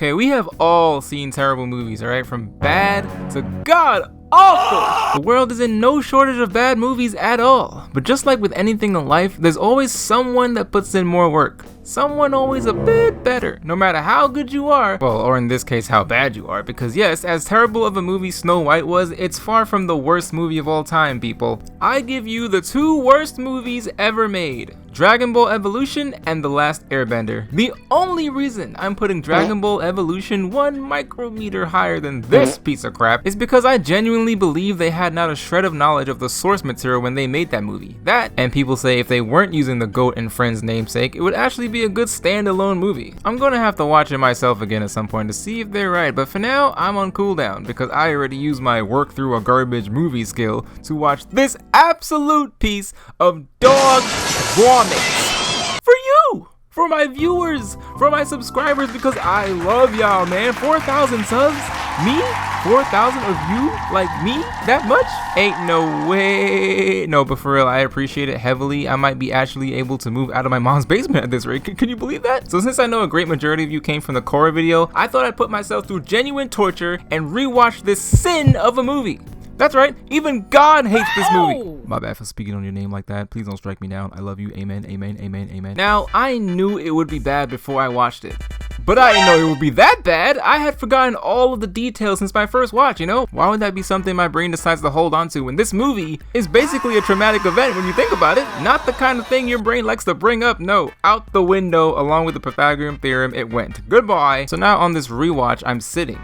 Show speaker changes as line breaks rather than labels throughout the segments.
Okay, we have all seen terrible movies, alright? From bad to god awful. The world is in no shortage of bad movies at all. But just like with anything in life, there's always someone that puts in more work. Someone always a bit better, no matter how good you are, well, or in this case, how bad you are, because yes, as terrible of a movie Snow White was, it's far from the worst movie of all time, people. I give you the 2 worst movies ever made. Dragon Ball Evolution and The Last Airbender. The only reason I'm putting Dragon Ball Evolution 1 micrometer higher than this piece of crap is because I genuinely believe they had not a shred of knowledge of the source material when they made that movie. That, and people say if they weren't using the GOAT and Friends namesake, it would actually be a good standalone movie. I'm gonna have to watch it myself again at some point to see if they're right, but for now, I'm on cooldown because I already used my work through a garbage movie skill to watch this absolute piece of dog vomit. For you! For my viewers! For my subscribers, because I love y'all, man. 4,000 subs? Me? 4,000 of you? Like me? That much? Ain't no way. No, but for real, I appreciate it heavily. I might be actually able to move out of my mom's basement at this rate. Can you believe that? So since I know a great majority of you came from the Korra video, I thought I'd put myself through genuine torture and rewatch this sin of a movie. That's right, even God hates this movie. My bad for speaking on your name like that. Please don't strike me down. I love you. Amen, amen, amen, amen. Now, I knew it would be bad before I watched it. But I didn't know it would be that bad. I had forgotten all of the details since my first watch, you know? Why would that be something my brain decides to hold on to when this movie is basically a traumatic event when you think about it? Not the kind of thing your brain likes to bring up. No, out the window along with the Pythagorean theorem, it went. Goodbye. So now on this rewatch, I'm sitting,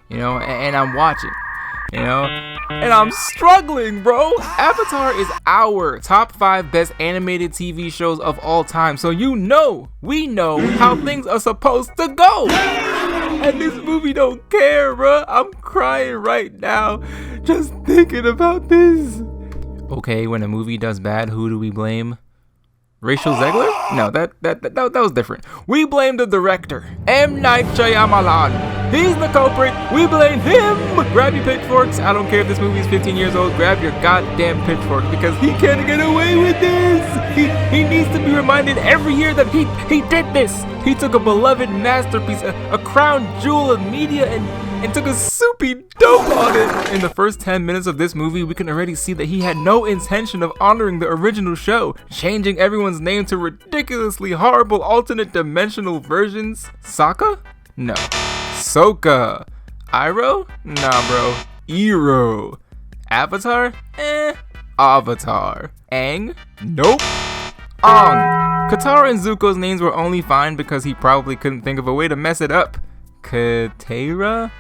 you know, and I'm watching. You know, and I'm struggling, bro. Avatar is our top 5 best animated TV shows of all time, so you know, we know how things are supposed to go. And this movie don't care, bro. I'm crying right now just thinking about this. Okay, when a movie does bad, who do we blame? Rachel Zegler? No, that was different. We blame the director, M. Night Shyamalan. He's the culprit. We blame him. Grab your pitchforks. I don't care if this movie is 15 years old. Grab your goddamn pitchforks because he can't get away with this. He needs to be reminded every year that he did this. He took a beloved masterpiece, a crown jewel of media, and took a soupy dope on it. In the first 10 minutes of this movie, we can already see that he had no intention of honoring the original show, changing everyone's name to ridiculously horrible alternate dimensional versions. Sokka? No. Sokka. Iroh? Nah, bro. Iroh. Avatar? Avatar. Aang? Nope. Aang. Katara and Zuko's names were only fine because he probably couldn't think of a way to mess it up. Katara?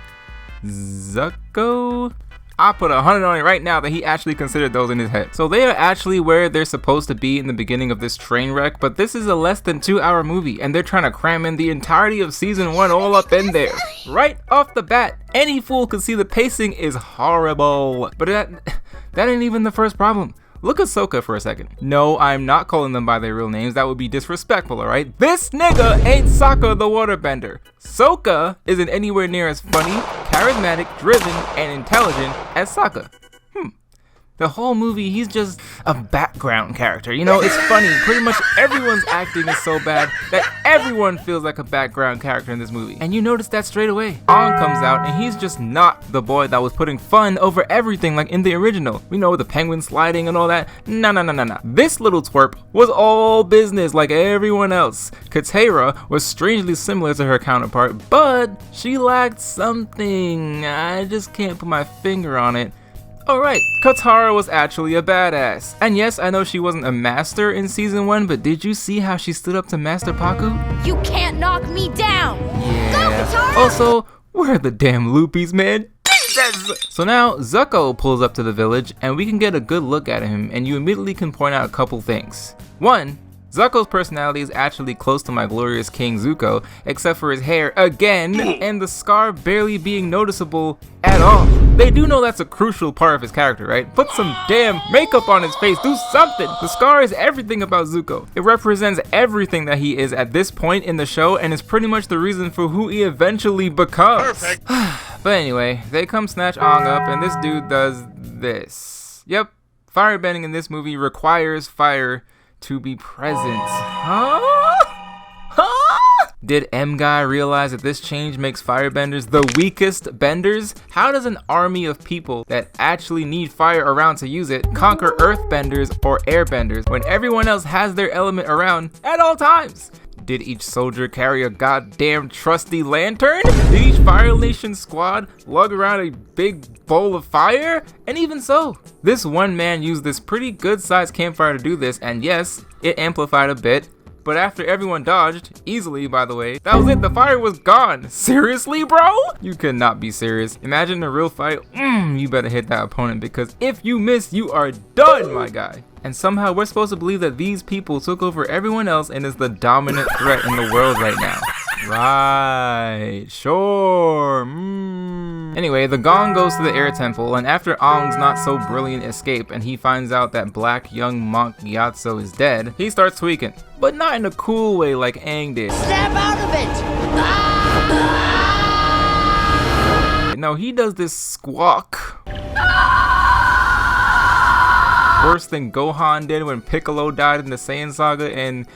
Zuko? I put 100 on it right now that he actually considered those in his head. So they are actually where they're supposed to be in the beginning of this train wreck, but this is a less than 2-hour movie and they're trying to cram in the entirety of season 1 all up in there. Right off the bat, any fool could see the pacing is horrible. But that ain't even the first problem. Look at Sokka for a second. No, I'm not calling them by their real names. That would be disrespectful, alright? This nigga ain't Sokka the waterbender. Sokka isn't anywhere near as funny, charismatic, driven, and intelligent as Sokka. The whole movie, he's just a background character. You know, it's funny. Pretty much everyone's acting is so bad that everyone feels like a background character in this movie. And you notice that straight away. Aang comes out and he's just not the boy that was putting fun over everything like in the original. We know the penguin sliding and all that. Nah. This little twerp was all business like everyone else. Katara was strangely similar to her counterpart, but she lacked something. I just can't put my finger on it. Alright, Katara was actually a badass. And yes, I know she wasn't a master in season 1, but did you see how she stood up to Master Pakku?
You can't knock me down!
Yeah.
Go, Katara!
Also, where are the damn loopies, man? Jesus! So now, Zuko pulls up to the village, and we can get a good look at him, and you immediately can point out a couple things. One, Zuko's personality is actually close to my glorious King Zuko, except for his hair again, and the scar barely being noticeable at all. They do know that's a crucial part of his character, right? Put some damn makeup on his face, do something! The scar is everything about Zuko. It represents everything that he is at this point in the show, and is pretty much the reason for who he eventually becomes. Perfect. But anyway, they come snatch Aang up, and this dude does this. Yep, firebending in this movie requires fire to be present. Huh? Did M Guy realize that this change makes firebenders the weakest benders? How does an army of people that actually need fire around to use it conquer earthbenders or airbenders when everyone else has their element around at all times? Did each soldier carry a goddamn trusty lantern? Did each Fire Nation squad lug around a big bowl of fire? And even so, this one man used this pretty good sized campfire to do this, and yes, it amplified a bit. But after everyone dodged, easily by the way, that was it, the fire was gone. Seriously, bro? You could not be serious. Imagine a real fight, you better hit that opponent because if you miss, you are done, my guy. And somehow we're supposed to believe that these people took over everyone else and is the dominant threat in the world right now. Right, sure. Anyway, the gong goes to the air temple, and after Aang's not so brilliant escape and he finds out that black young monk Gyatso is dead, he starts tweaking. But not in a cool way like Aang did.
Snap out of it!
No, he does this squawk. Worse than Gohan did when Piccolo died in the Saiyan saga and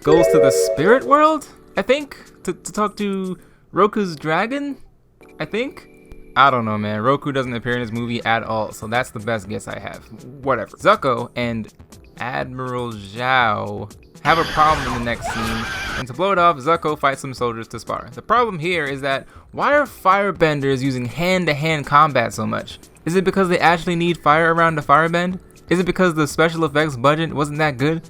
goes to the spirit world, I think, to talk to Roku's dragon, I think. I don't know, man. Roku doesn't appear in this movie at all, so that's the best guess I have. Whatever. Zuko and Admiral Zhao have a problem in the next scene, and to blow it off, Zuko fights some soldiers to spar. The problem here is that why are firebenders using hand-to-hand combat so much? Is it because they actually need fire around to firebend? Is it because the special effects budget wasn't that good?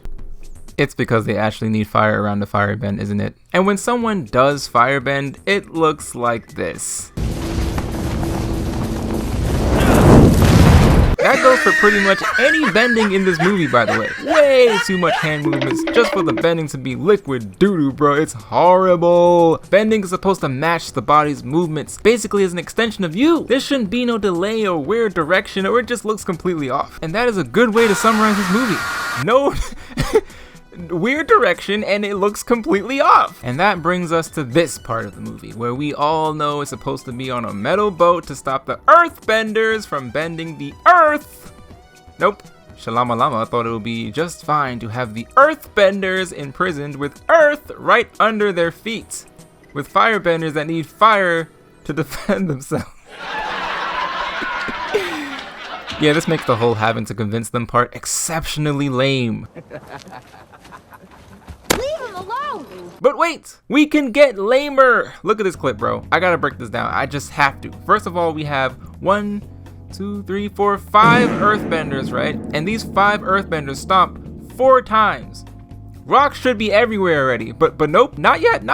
It's because they actually need fire around to firebend, isn't it? And when someone does firebend, it looks like this. That goes for pretty much any bending in this movie, by the way. Way too much hand movements just for the bending to be liquid doo-doo, bro. It's horrible. Bending is supposed to match the body's movements, basically as an extension of you. There shouldn't be no delay or weird direction, or it just looks completely off. And that is a good way to summarize this movie. No weird direction and it looks completely off. And that brings us to this part of the movie where we all know it's supposed to be on a metal boat to stop the earthbenders from bending the earth. Nope. Shalama Lama thought it would be just fine to have the earthbenders imprisoned with earth right under their feet, with firebenders that need fire to defend themselves. Yeah, this makes the whole having to convince them part exceptionally lame.
Leave him alone!
But wait, we can get lamer. Look at this clip, bro. I gotta break this down. I just have to. First of all, we have 1, 2, 3, 4, 5 earthbenders, right? And these 5 earthbenders stomp 4 times. Rocks should be everywhere already, but nope, not yet.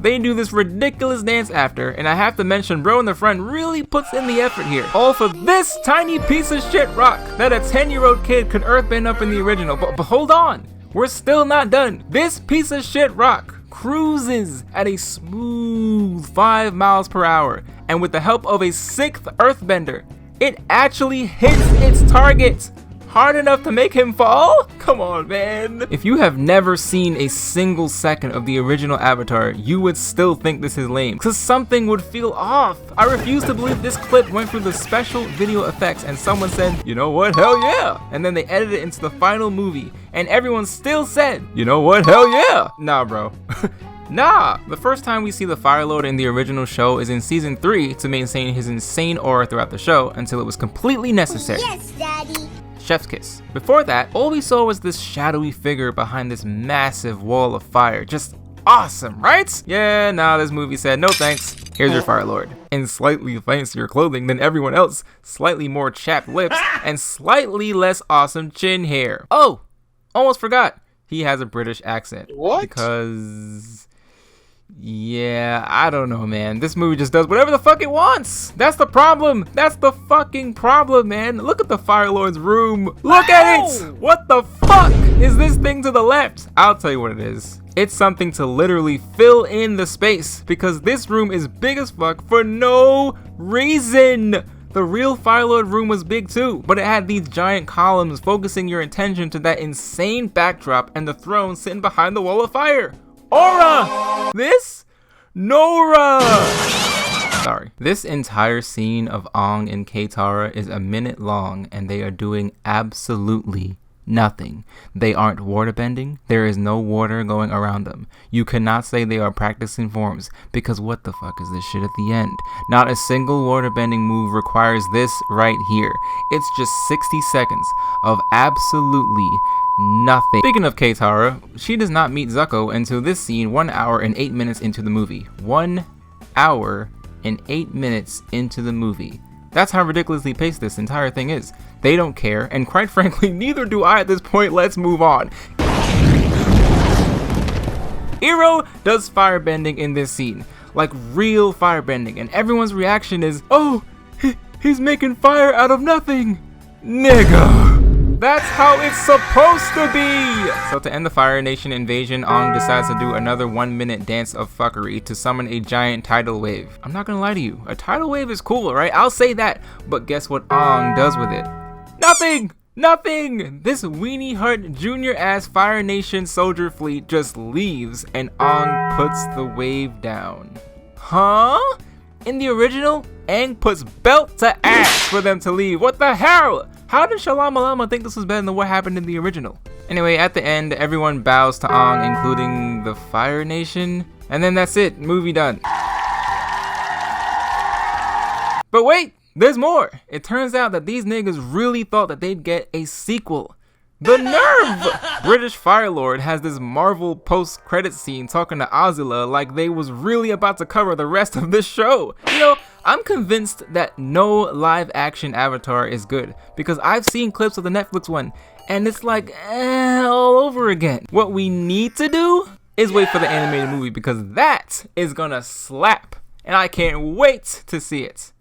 They do this ridiculous dance after, and I have to mention bro in the front really puts in the effort here. All for this tiny piece of shit rock that a 10-year-old kid could earthbend up in the original. But hold on, we're still not done. This piece of shit rock cruises at a smooth 5 miles per hour, and with the help of a 6th earthbender, it actually hits its target. Hard enough to make him fall? Come on, man. If you have never seen a single second of the original Avatar, you would still think this is lame, because something would feel off. I refuse to believe this clip went through the special video effects and someone said, you know what, hell yeah. And then they edited it into the final movie, and everyone still said, you know what, hell yeah. Nah, bro. Nah, the first time we see the Fire Lord in the original show is in season 3 to maintain his insane aura throughout the show until it was completely necessary.
Yes, Daddy.
Chef's kiss. Before that, all we saw was this shadowy figure behind this massive wall of fire. Just awesome, right? Yeah, nah, this movie said, no thanks. Here's your Fire Lord. In slightly fancier clothing than everyone else, slightly more chapped lips, and slightly less awesome chin hair. Oh, almost forgot. He has a British accent.
What?
Because... yeah, I don't know, man. This movie just does whatever the fuck it wants. That's the problem. That's the fucking problem, man. Look at the Fire Lord's room. Look at it. What the fuck is this thing to the left? I'll tell you what it is. It's something to literally fill in the space because this room is big as fuck for no reason. The real Fire Lord room was big too, but it had these giant columns focusing your attention to that insane backdrop and the throne sitting behind the wall of fire. Aura! This? Nora! Sorry. This entire scene of Aang and Katara is a minute long and they are doing absolutely nothing. They aren't waterbending. There is no water going around them. You cannot say they are practicing forms, because what the fuck is this shit at the end? Not a single waterbending move requires this right here. It's just 60 seconds of absolutely nothing. Speaking of Keitara, she does not meet Zuko until this scene 1 hour and 8 minutes into the movie. 1 hour and 8 minutes into the movie. That's how ridiculously paced this entire thing is. They don't care, and quite frankly, neither do I at this point. Let's move on. Iroh does firebending in this scene, like real firebending, and everyone's reaction is, oh, he's making fire out of nothing. Nigga. That's how it's supposed to be! So to end the Fire Nation invasion, Aang decides to do another 1 minute dance of fuckery to summon a giant tidal wave. I'm not gonna lie to you, a tidal wave is cool, right? I'll say that, but guess what Aang does with it? Nothing! Nothing! This weenie hut junior ass Fire Nation soldier fleet just leaves and Aang puts the wave down. Huh? In the original, Aang puts belt to ass for them to leave. What the hell? How did Shalama Lama think this was better than what happened in the original? Anyway, at the end, everyone bows to Aang, including the Fire Nation. And then that's it, movie done. But wait, there's more. It turns out that these niggas really thought that they'd get a sequel. The nerve! British Fire Lord has this Marvel post-credit scene talking to Azula like they was really about to cover the rest of this show. You know, I'm convinced that no live action Avatar is good because I've seen clips of the Netflix one and it's like all over again. What we need to do is wait for the animated movie because that is gonna slap and I can't wait to see it.